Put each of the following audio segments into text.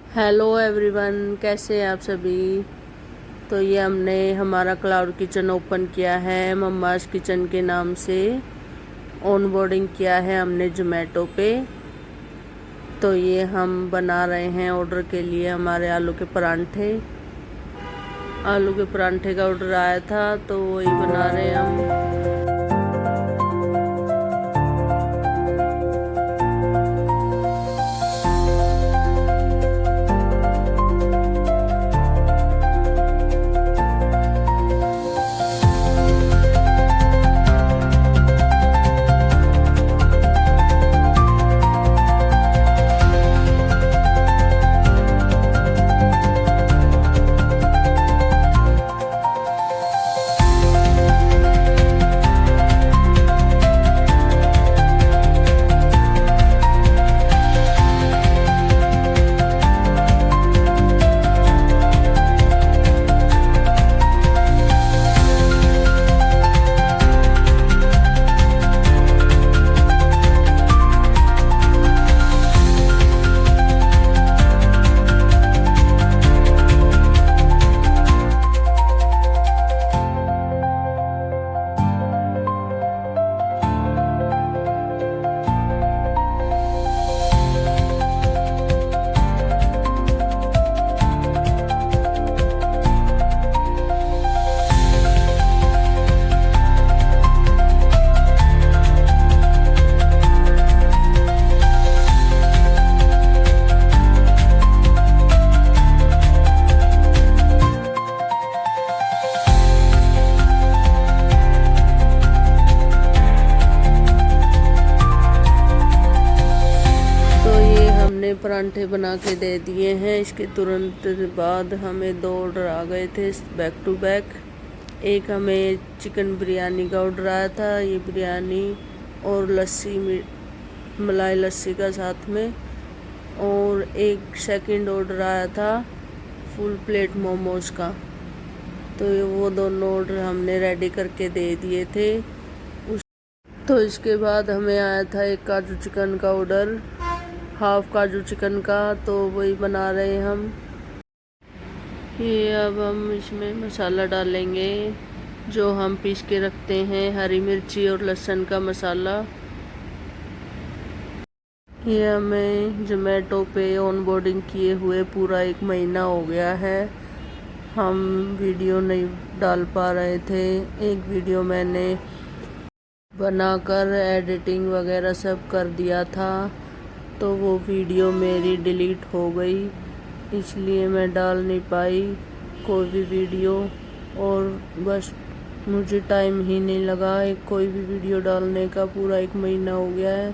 Hello everyone, कैसे हैं आप सभी। तो ये हमने हमारा क्लाउड किचन ओपन किया है मम्मास किचन के नाम से। ऑन बोर्डिंग किया है हमने जोमेटो पे। तो ये हम बना रहे हैं ऑर्डर के लिए हमारे आलू के परांठे। आलू के परांठे का ऑर्डर आया था तो वही बना रहे हैं हम। परांठे बना के दे दिए हैं। इसके तुरंत बाद हमें 2 ऑर्डर आ गए थे बैक टू बैक। एक हमें चिकन बिरयानी का ऑर्डर आया था, ये बिरयानी और लस्सी मलाई लस्सी का साथ में। और एक सेकंड ऑर्डर आया था फुल प्लेट मोमोज का। तो वो दोनों ऑर्डर हमने रेडी करके दे दिए थे। तो इसके बाद हमें आया था एक काजू चिकन का ऑर्डर, हाफ काजू चिकन का। तो वही बना रहे हैं हम। ये अब हम इसमें मसाला डालेंगे जो हम पीस के रखते हैं, हरी मिर्ची और लहसुन का मसाला। ये हमें जोमेटो पे ऑन बोर्डिंग किए हुए पूरा 1 महीना हो गया है। हम वीडियो नहीं डाल पा रहे थे। एक वीडियो मैंने बनाकर एडिटिंग वगैरह सब कर दिया था, तो वो वीडियो मेरी डिलीट हो गई, इसलिए मैं डाल नहीं पाई कोई भी वीडियो। और बस मुझे टाइम ही नहीं लगा कोई भी वीडियो डालने का। पूरा 1 महीना हो गया है।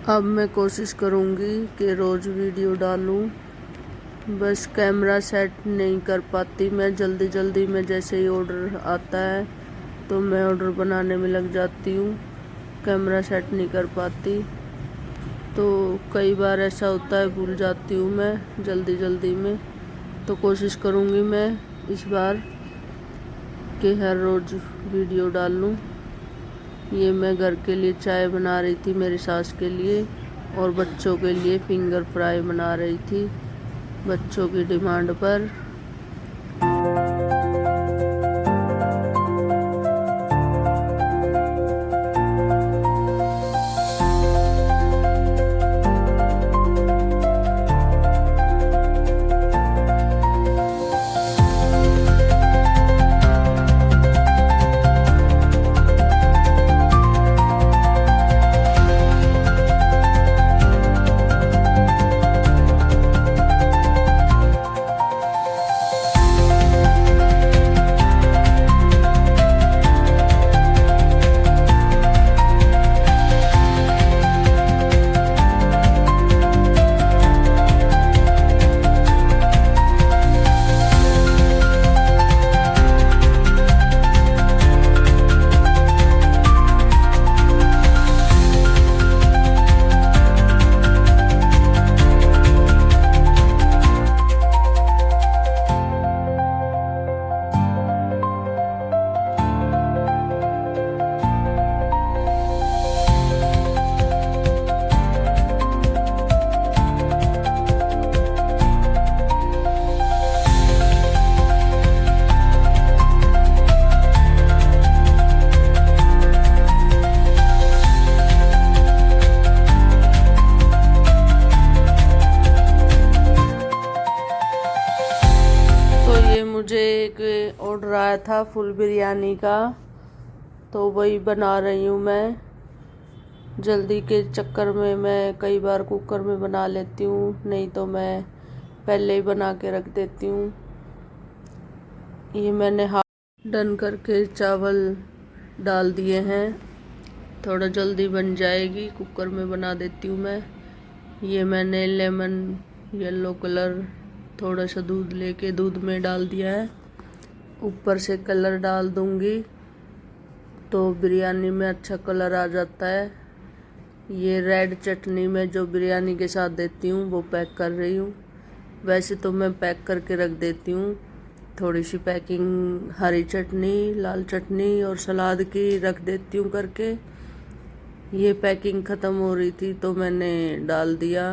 अब मैं कोशिश करूँगी कि रोज़ वीडियो डालूँ। बस कैमरा सेट नहीं कर पाती मैं। जल्दी में जैसे ही ऑर्डर आता है तो मैं ऑर्डर बनाने में लग जाती हूँ, कैमरा सेट नहीं कर पाती। तो कई बार ऐसा होता है, भूल जाती हूँ मैं जल्दी में। तो कोशिश करूँगी मैं इस बार कि हर रोज़ वीडियो डालूँ। ये मैं घर के लिए चाय बना रही थी मेरी सास के लिए, और बच्चों के लिए फिंगर फ्राई बना रही थी बच्चों की डिमांड पर। एक ऑर्डर आया था फुल बिरयानी का, तो वही बना रही हूँ मैं। जल्दी के चक्कर में मैं कई बार कुकर में बना लेती हूँ, नहीं तो मैं पहले ही बना के रख देती हूँ। ये मैंने हाफ डन करके चावल डाल दिए हैं, थोड़ा जल्दी बन जाएगी, कुकर में बना देती हूँ मैं। ये मैंने लेमन येलो कलर थोड़ा सा दूध लेके दूध में डाल दिया है, ऊपर से कलर डाल दूंगी तो बिरयानी में अच्छा कलर आ जाता है। ये रेड चटनी मैं जो बिरयानी के साथ देती हूँ वो पैक कर रही हूँ। वैसे तो मैं पैक करके रख देती हूँ, थोड़ी सी पैकिंग हरी चटनी, लाल चटनी और सलाद की रख देती हूँ करके। ये पैकिंग ख़त्म हो रही थी तो मैंने डाल दिया।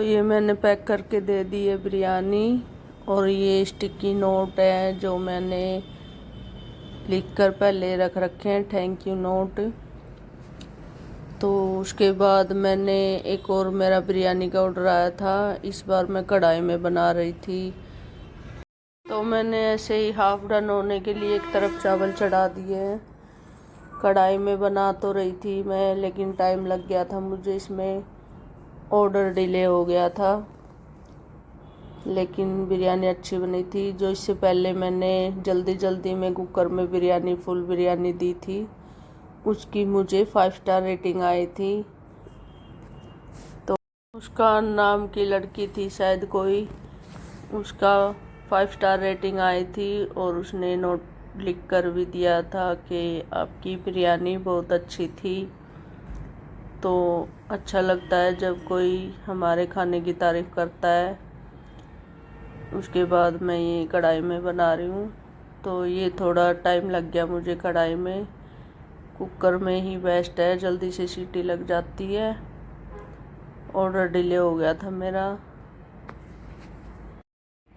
ये मैंने पैक करके दे दी है बिरयानी, और ये स्टिकी नोट है जो मैंने लिखकर पहले रख रखे हैं, थैंक यू नोट। तो उसके बाद मैंने एक और मेरा बिरयानी का ऑर्डर आया था, इस बार मैं कढ़ाई में बना रही थी। तो मैंने ऐसे ही हाफ डन होने के लिए एक तरफ चावल चढ़ा दिए। कढ़ाई में बना तो रही थी मैं, लेकिन टाइम लग गया था मुझे, इसमें ऑर्डर डिले हो गया था। लेकिन बिरयानी अच्छी बनी थी। जो इससे पहले मैंने जल्दी में कुकर में बिरयानी फुल बिरयानी दी थी, उसकी मुझे 5 स्टार रेटिंग आई थी। तो मुस्कान नाम की लड़की थी शायद कोई, उसका 5 स्टार रेटिंग आई थी, और उसने नोट लिख कर भी दिया था कि आपकी बिरयानी बहुत अच्छी थी। तो अच्छा लगता है जब कोई हमारे खाने की तारीफ़ करता है। उसके बाद मैं ये कढ़ाई में बना रही हूँ, तो ये थोड़ा टाइम लग गया मुझे कढ़ाई में। कुकर में ही बेस्ट है, जल्दी से सीटी लग जाती है। ऑर्डर डिले हो गया था मेरा।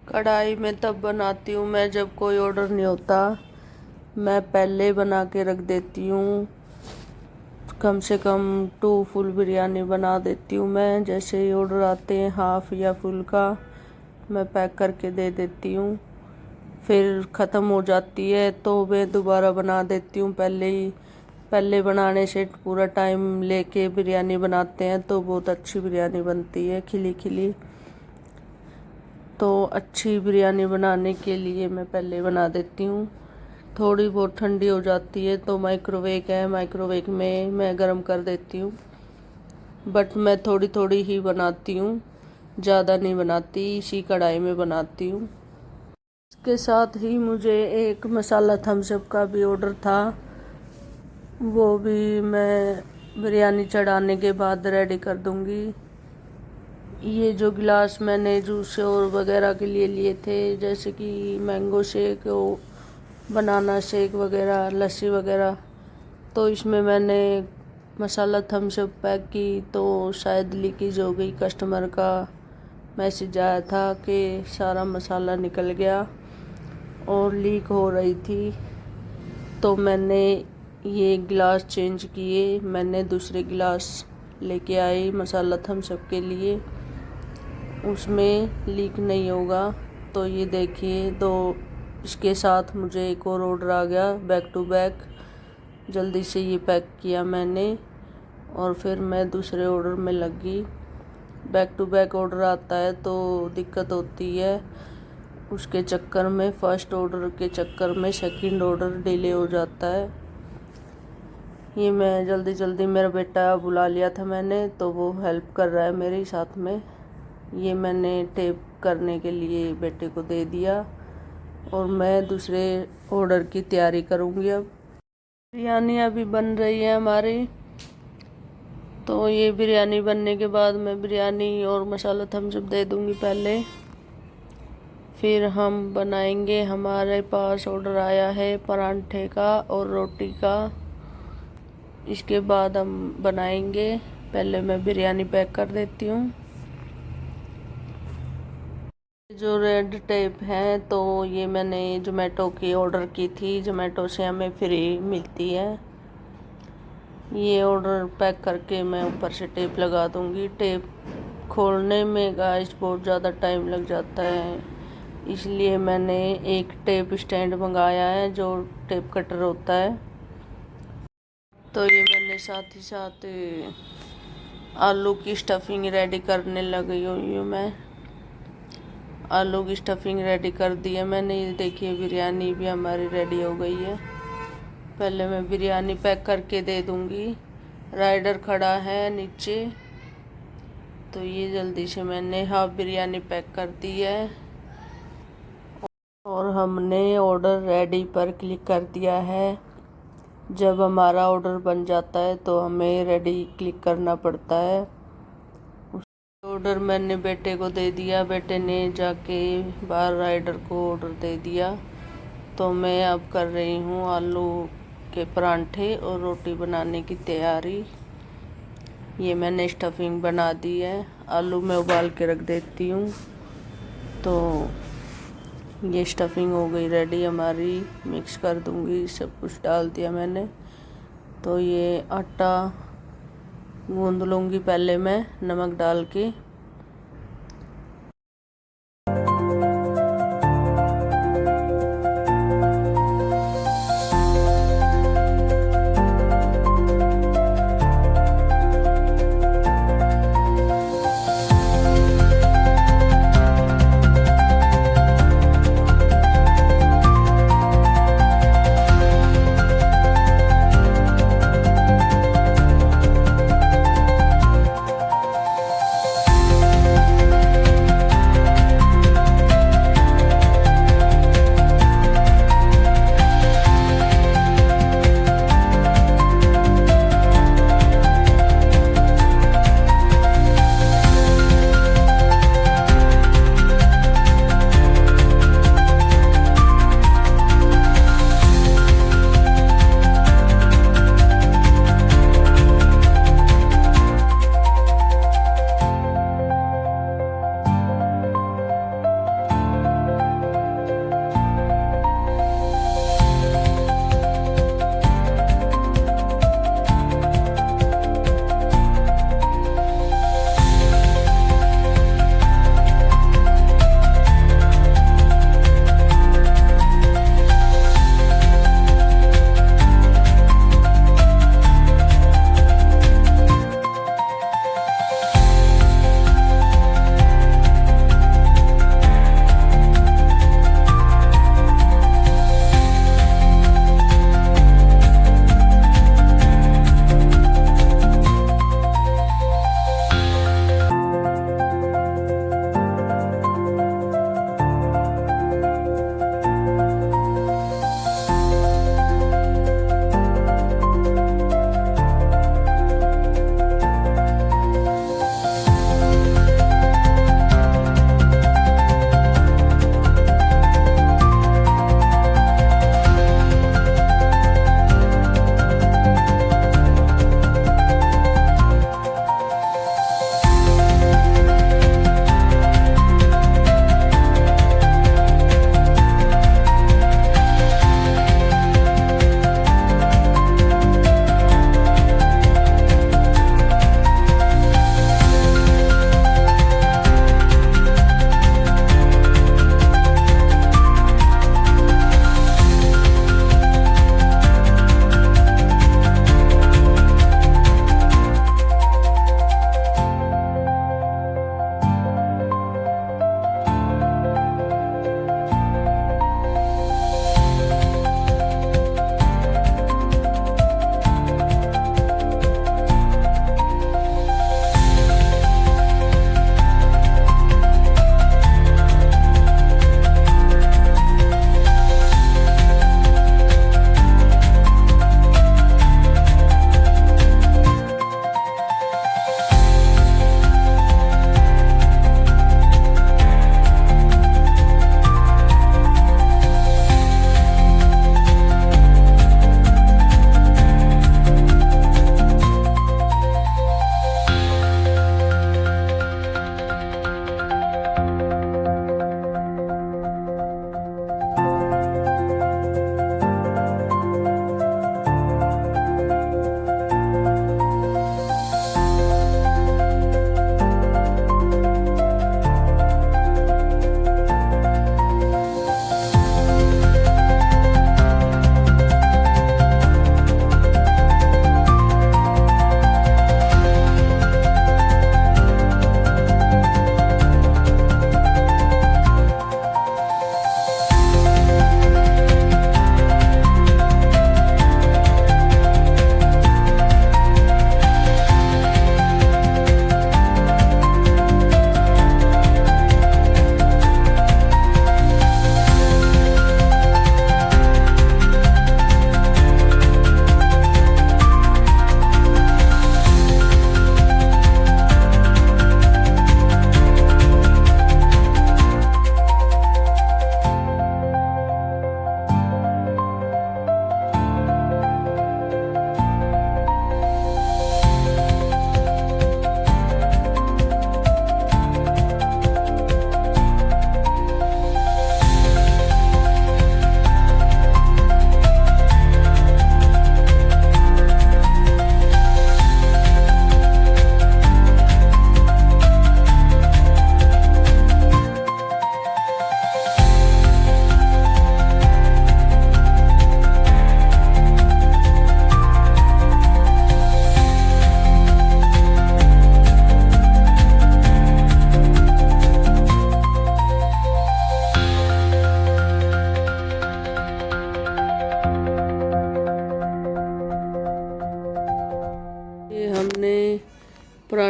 कढ़ाई में तब बनाती हूँ मैं जब कोई ऑर्डर नहीं होता, मैं पहले बना के रख देती हूँ। कम से कम 2 फुल बिरयानी बना देती हूँ मैं। जैसे ही ऑर्डर आते हैं हाफ या फुल का, मैं पैक करके दे देती हूँ। फिर ख़त्म हो जाती है तो मैं दोबारा बना देती हूँ। पहले बनाने से पूरा टाइम लेके बिरयानी बनाते हैं तो बहुत अच्छी बिरयानी बनती है, खिली खिली। तो अच्छी बिरयानी बनाने के लिए मैं पहले बना देती हूँ। थोड़ी बहुत ठंडी हो जाती है तो माइक्रोवेव है, माइक्रोवेव में मैं गर्म कर देती हूँ। बट मैं थोड़ी थोड़ी ही बनाती हूँ, ज़्यादा नहीं बनाती, इसी कढ़ाई में बनाती हूँ। इसके साथ ही मुझे एक मसाला थम्स अप का भी ऑर्डर था, वो भी मैं बिरयानी चढ़ाने के बाद रेडी कर दूँगी। ये जो गिलास मैंने जूस और वगैरह के लिए लिए थे, जैसे कि मैंगो शेक बनाना शेक वगैरह, लस्सी वगैरह। तो इसमें मैंने मसाला थम्स अप पैक की तो शायद लीकेज हो गई। कस्टमर का मैसेज आया था कि सारा मसाला निकल गया और लीक हो रही थी। तो मैंने ये गिलास चेंज किए, मैंने दूसरे गिलास लेके आई मसाला थम्स अप के लिए, उसमें लीक नहीं होगा। तो ये देखिए, तो इसके साथ मुझे एक और ऑर्डर आ गया बैक टू बैक। जल्दी से ये पैक किया मैंने और फिर मैं दूसरे ऑर्डर में लगी। बैक टू बैक ऑर्डर आता है तो दिक्कत होती है, उसके चक्कर में फर्स्ट ऑर्डर के चक्कर में सेकंड ऑर्डर डिले हो जाता है। ये मैं जल्दी जल्दी, मेरा बेटा बुला लिया था मैंने, तो वो हेल्प कर रहा है मेरे साथ में। ये मैंने टेप करने के लिए बेटे को दे दिया और मैं दूसरे ऑर्डर की तैयारी करूँगी। अब बिरयानी अभी बन रही है हमारी, तो ये बिरयानी बनने के बाद मैं बिरयानी और मसाला थम्स अप दे दूँगी पहले, फिर हम बनाएंगे। हमारे पास ऑर्डर आया है परांठे का और रोटी का, इसके बाद हम बनाएंगे। पहले मैं बिरयानी पैक कर देती हूँ। जो रेड टेप है तो ये मैंने जोमेटो की ऑर्डर की थी, जोमेटो से हमें फ्री मिलती है। ये ऑर्डर पैक करके मैं ऊपर से टेप लगा दूंगी। टेप खोलने में गाइस बहुत ज़्यादा टाइम लग जाता है, इसलिए मैंने एक टेप स्टैंड मंगाया है जो टेप कटर होता है। तो ये मैंने साथ ही साथ आलू की स्टफिंग रेडी करने लगी हुई हूँ। मैं आलू की स्टफिंग रेडी कर दी है मैंने। ये देखिए बिरयानी भी हमारी रेडी हो गई है। पहले मैं बिरयानी पैक करके दे दूंगी। राइडर खड़ा है नीचे, तो ये जल्दी से मैंने हाफ बिरयानी पैक कर दी है और हमने ऑर्डर रेडी पर क्लिक कर दिया है। जब हमारा ऑर्डर बन जाता है तो हमें रेडी क्लिक करना पड़ता है। ऑर्डर मैंने बेटे को दे दिया, बेटे ने जाके बाहर राइडर को ऑर्डर दे दिया। तो मैं अब कर रही हूँ आलू के परांठे और रोटी बनाने की तैयारी। ये मैंने स्टफिंग बना दी है, आलू मैं उबाल के रख देती हूँ। तो ये स्टफिंग हो गई रेडी हमारी, मिक्स कर दूँगी, सब कुछ डाल दिया मैंने। तो ये आटा गूंद लूँगी पहले मैं नमक डाल के।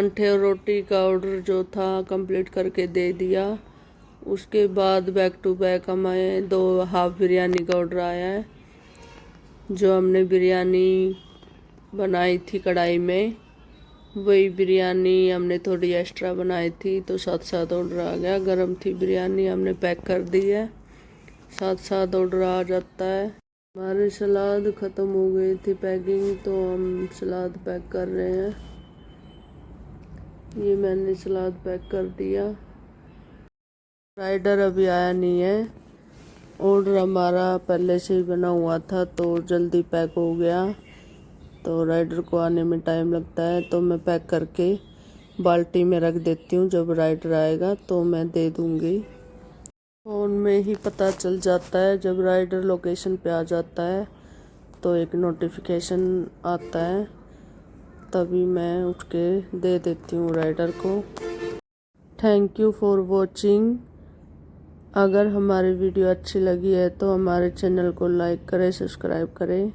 परांठे और रोटी का ऑर्डर जो था कंप्लीट करके दे दिया। उसके बाद बैक टू बैक हमें 2 हाफ बिरयानी का ऑर्डर आया है। जो हमने बिरयानी बनाई थी कढ़ाई में, वही बिरयानी हमने थोड़ी एक्स्ट्रा बनाई थी, तो साथ साथ ऑर्डर आ गया। गर्म थी बिरयानी, हमने पैक कर दी है, साथ साथ ऑर्डर आ जाता है। हमारे सलाद ख़त्म हो गई थी पैकिंग, तो हम सलाद पैक कर रहे हैं। ये मैंने सलाद पैक कर दिया। राइडर अभी आया नहीं है। ऑर्डर हमारा पहले से ही बना हुआ था, तो जल्दी पैक हो गया। तो राइडर को आने में टाइम लगता है, तो मैं पैक करके बाल्टी में रख देती हूँ। जब राइडर आएगा तो मैं दे दूँगी। फ़ोन में ही पता चल जाता है, जब राइडर लोकेशन पे आ जाता है तो एक नोटिफिकेशन आता है, तभी मैं उठ के दे देती हूँ राइडर को। Thank you for watching. अगर हमारी वीडियो अच्छी लगी है तो हमारे चैनल को लाइक करें, सब्सक्राइब करें।